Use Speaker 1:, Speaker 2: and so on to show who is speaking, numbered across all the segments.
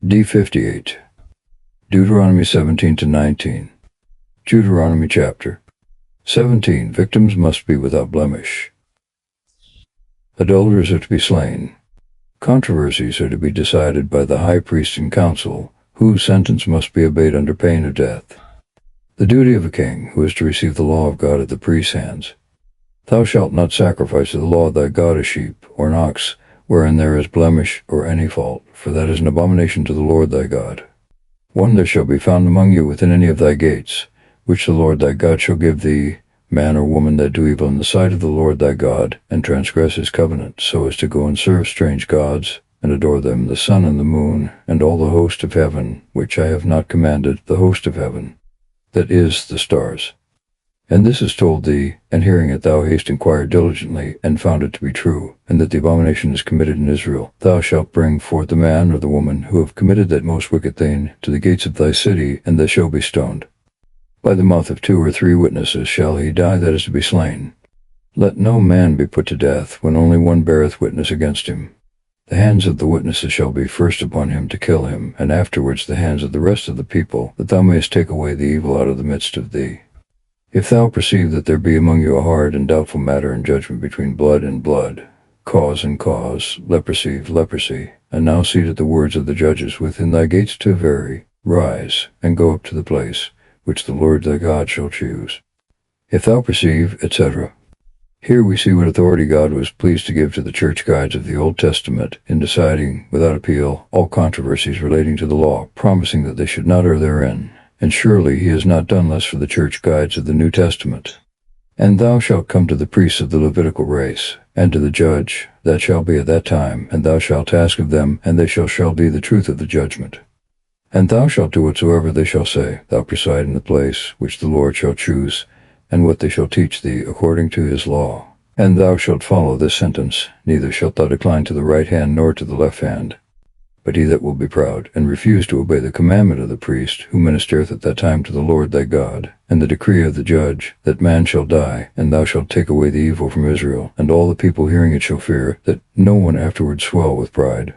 Speaker 1: D58. Deuteronomy 17-19. Deuteronomy chapter 17. Victims must be without blemish. Adulterers are to be slain. Controversies are to be decided by the high priest and council, whose sentence must be obeyed under pain of death. The duty of a king, who is to receive the law of God at the priest's hands. Thou shalt not sacrifice to the law of thy God a sheep, or an ox, wherein there is blemish or any fault, for that is an abomination to the Lord thy God. One there shall be found among you within any of thy gates, which the Lord thy God shall give thee, man or woman that do evil in the sight of the Lord thy God, and transgress his covenant, so as to go and serve strange gods, and adore them, the sun and the moon, and all the host of heaven, which I have not commanded, the host of heaven, that is, the stars. And this is told thee, and hearing it thou hast inquired diligently, and found it to be true, and that the abomination is committed in Israel. Thou shalt bring forth the man or the woman who have committed that most wicked thing to the gates of thy city, and they shall be stoned. By the mouth of 2 or 3 witnesses shall he die that is to be slain. Let no man be put to death, when only one beareth witness against him. The hands of the witnesses shall be first upon him to kill him, and afterwards the hands of the rest of the people, that thou mayest take away the evil out of the midst of thee. If thou perceive that there be among you a hard and doubtful matter in judgment between blood and blood, cause and cause, leprosy of leprosy, and now see that the words of the judges within thy gates to vary, rise, and go up to the place which the Lord thy God shall choose. If thou perceive, etc. Here we see what authority God was pleased to give to the church guides of the Old Testament in deciding, without appeal, all controversies relating to the law, promising that they should not err therein. And surely he has not done less for the church guides of the New Testament. And thou shalt come to the priests of the Levitical race, and to the judge, that shall be at that time, and thou shalt ask of them, and they shall be the truth of the judgment. And thou shalt do whatsoever they shall say. Thou preside in the place which the Lord shall choose, and what they shall teach thee according to his law. And thou shalt follow this sentence, neither shalt thou decline to the right hand nor to the left hand. But he that will be proud, and refuse to obey the commandment of the priest, who ministereth at that time to the Lord thy God, and the decree of the judge, that man shall die, and thou shalt take away the evil from Israel, and all the people hearing it shall fear, that no one afterward swell with pride.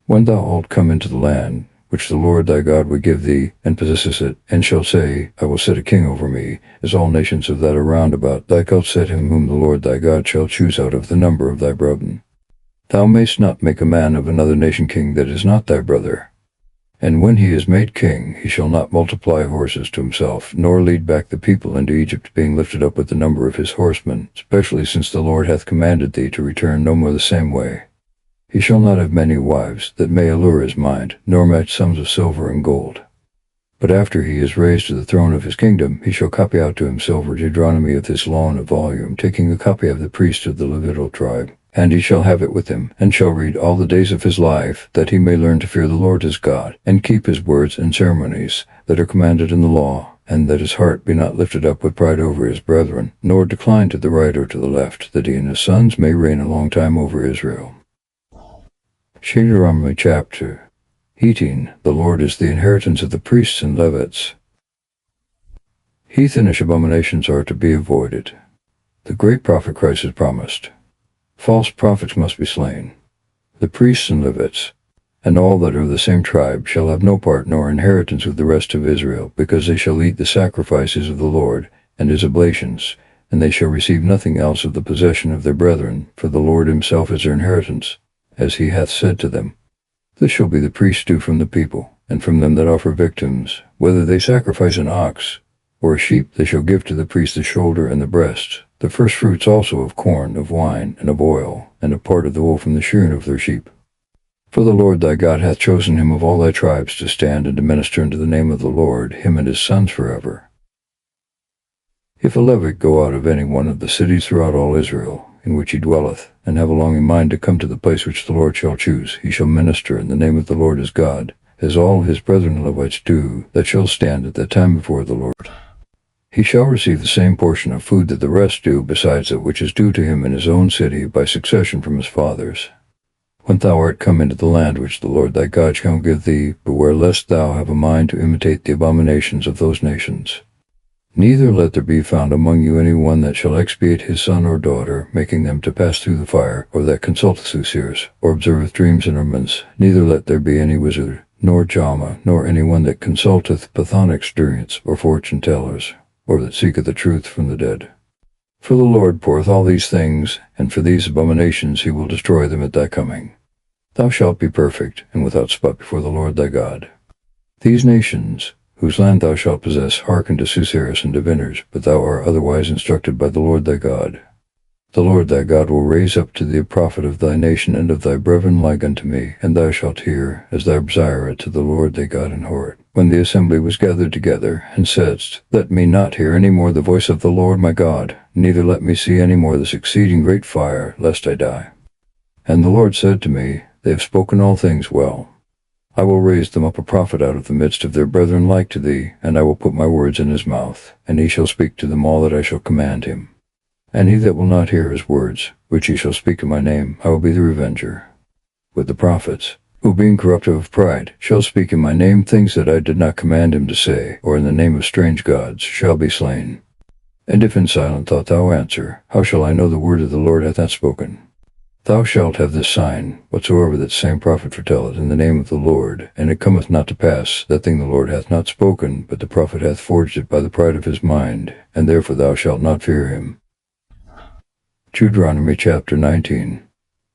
Speaker 1: When thou art come into the land, which the Lord thy God will give thee, and possessest it, and shall say, I will set a king over me, as all nations of that are round about, thou shalt set him whom the Lord thy God shall choose out of the number of thy brethren. Thou mayst not make a man of another nation king that is not thy brother. And when he is made king, he shall not multiply horses to himself, nor lead back the people into Egypt, being lifted up with the number of his horsemen, especially since the Lord hath commanded thee to return no more the same way. He shall not have many wives, that may allure his mind, nor match sums of silver and gold. But after he is raised to the throne of his kingdom, he shall copy out to himself a Deuteronomy of this law in a volume, taking a copy of the priest of the Levitical tribe. And he shall have it with him, and shall read all the days of his life, that he may learn to fear the Lord his God, and keep his words and ceremonies that are commanded in the law, and that his heart be not lifted up with pride over his brethren, nor decline to the right or to the left, that he and his sons may reign a long time over Israel. Deuteronomy chapter 18. The Lord is the inheritance of the priests and Levites. Heathenish abominations are to be avoided. The great prophet Christ has promised. False prophets must be slain. The priests and Levites, and all that are of the same tribe, shall have no part nor inheritance with the rest of Israel, because they shall eat the sacrifices of the Lord, and his oblations, and they shall receive nothing else of the possession of their brethren, for the Lord himself is their inheritance, as he hath said to them. This shall be the priest's due from the people, and from them that offer victims, whether they sacrifice an ox or a sheep, they shall give to the priest the shoulder and the breast, the first fruits also of corn, of wine, and of oil, and a part of the wool from the shearing of their sheep. For the Lord thy God hath chosen him of all thy tribes to stand and to minister unto the name of the Lord, him and his sons forever. If a Levite go out of any one of the cities throughout all Israel, in which he dwelleth, and have a longing mind to come to the place which the Lord shall choose, he shall minister in the name of the Lord his God, as all his brethren Levites do, that shall stand at that time before the Lord. He shall receive the same portion of food that the rest do, besides that which is due to him in his own city by succession from his fathers. When thou art come into the land which the Lord thy God shall give thee, beware lest thou have a mind to imitate the abominations of those nations. Neither let there be found among you any one that shall expiate his son or daughter, making them to pass through the fire, or that consulteth soothsayers, or observeth dreams and omens. Neither let there be any wizard, nor Jama, nor anyone that consulteth Python experience, or fortune tellers, or that seeketh the truth from the dead. For the Lord poureth all these things, and for these abominations he will destroy them at thy coming. Thou shalt be perfect, and without spot before the Lord thy God. These nations, whose land thou shalt possess, hearken to soothsayers and diviners, but thou art otherwise instructed by the Lord thy God. The Lord thy God will raise up to thee a prophet of thy nation and of thy brethren like unto me, and thou shalt hear, as thou desirest, to the Lord thy God in Horeb. When the assembly was gathered together, and saidst, Let me not hear any more the voice of the Lord my God, neither let me see any more this exceeding great fire, lest I die. And the Lord said to me, They have spoken all things well. I will raise them up a prophet out of the midst of their brethren like to thee, and I will put my words in his mouth, and he shall speak to them all that I shall command him. And he that will not hear his words, which he shall speak in my name, I will be the revenger. With the prophets, who being corrupted of pride, shall speak in my name things that I did not command him to say, or in the name of strange gods, shall be slain. And if in silent thought thou answer, how shall I know the word of the Lord hath not spoken? Thou shalt have this sign, whatsoever that same prophet foretelleth in the name of the Lord, and it cometh not to pass, that thing the Lord hath not spoken, but the prophet hath forged it by the pride of his mind, and therefore thou shalt not fear him. Deuteronomy chapter 19.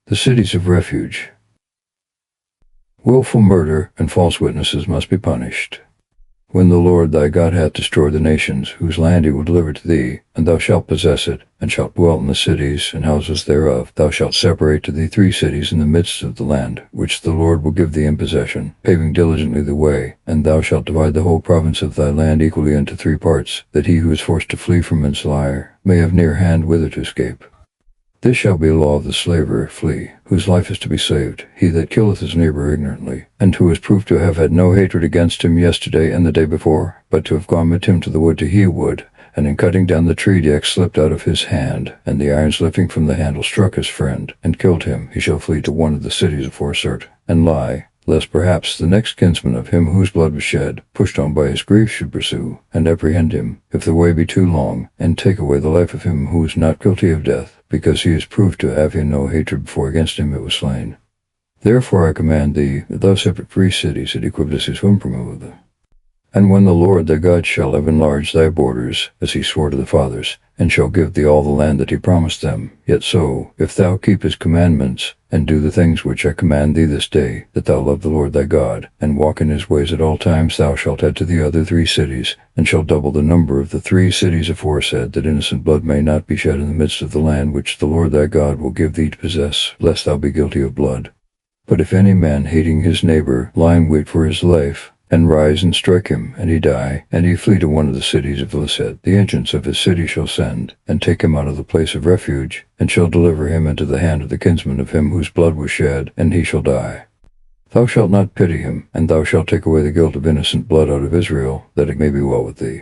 Speaker 1: The cities of refuge. Willful murder and false witnesses must be punished. When the Lord thy God hath destroyed the nations, whose land he will deliver to thee, and thou shalt possess it, and shalt dwell in the cities and houses thereof, thou shalt separate to thee 3 cities in the midst of the land, which the Lord will give thee in possession, paving diligently the way, and thou shalt divide the whole province of thy land equally into 3 parts, that he who is forced to flee from men's ire may have near hand whither to escape. This shall be a law of the slaver, flee, whose life is to be saved, he that killeth his neighbor ignorantly, and who is proved to have had no hatred against him yesterday and the day before, but to have gone with him to the wood to hew wood, and in cutting down the tree the axe slipped out of his hand, and the iron slipping from the handle struck his friend, and killed him, he shall flee to one of the cities aforesaid, and lie, lest perhaps the next kinsman of him whose blood was shed, pushed on by his grief, should pursue, and apprehend him, if the way be too long, and take away the life of him who is not guilty of death, because he is proved to have in no hatred before against him it was slain. Therefore I command thee, that thou separate 3 cities et equivaces humprimo. And when the Lord thy God shall have enlarged thy borders, as he swore to the fathers, and shall give thee all the land that he promised them, yet so, if thou keep his commandments, and do the things which I command thee this day, that thou love the Lord thy God, and walk in his ways at all times, thou shalt add to the other 3 cities, and shalt double the number of the 3 cities aforesaid, that innocent blood may not be shed in the midst of the land which the Lord thy God will give thee to possess, lest thou be guilty of blood. But if any man hating his neighbor lie in wait for his life, and rise and strike him, and he die, and he flee to one of the cities of the said, the agents of his city shall send, and take him out of the place of refuge, and shall deliver him into the hand of the kinsman of him whose blood was shed, and he shall die. Thou shalt not pity him, and thou shalt take away the guilt of innocent blood out of Israel, that it may be well with thee.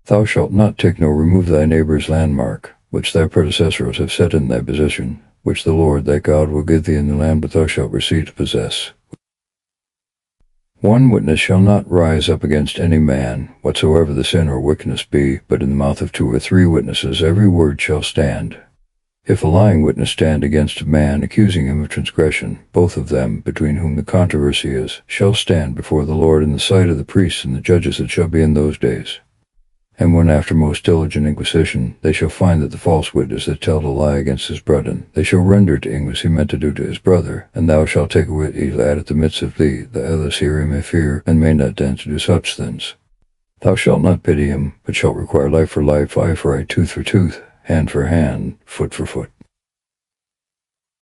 Speaker 1: Thou shalt not take nor remove thy neighbor's landmark, which thy predecessors have set in thy possession, which the Lord thy God will give thee in the land which thou shalt receive to possess. 1 witness shall not rise up against any man, whatsoever the sin or wickedness be, but in the mouth of 2 or 3 witnesses every word shall stand. If a lying witness stand against a man, accusing him of transgression, both of them, between whom the controversy is, shall stand before the Lord in the sight of the priests and the judges that shall be in those days. And when after most diligent inquisition they shall find that the false witness that telled a lie against his brethren, they shall render to him as he meant to do to his brother, and thou shalt take away the lad at the midst of thee, that others hear him may fear, and may not dance to do such things. Thou shalt not pity him, but shalt require life for life, eye for eye, tooth for tooth, hand for hand, foot for foot.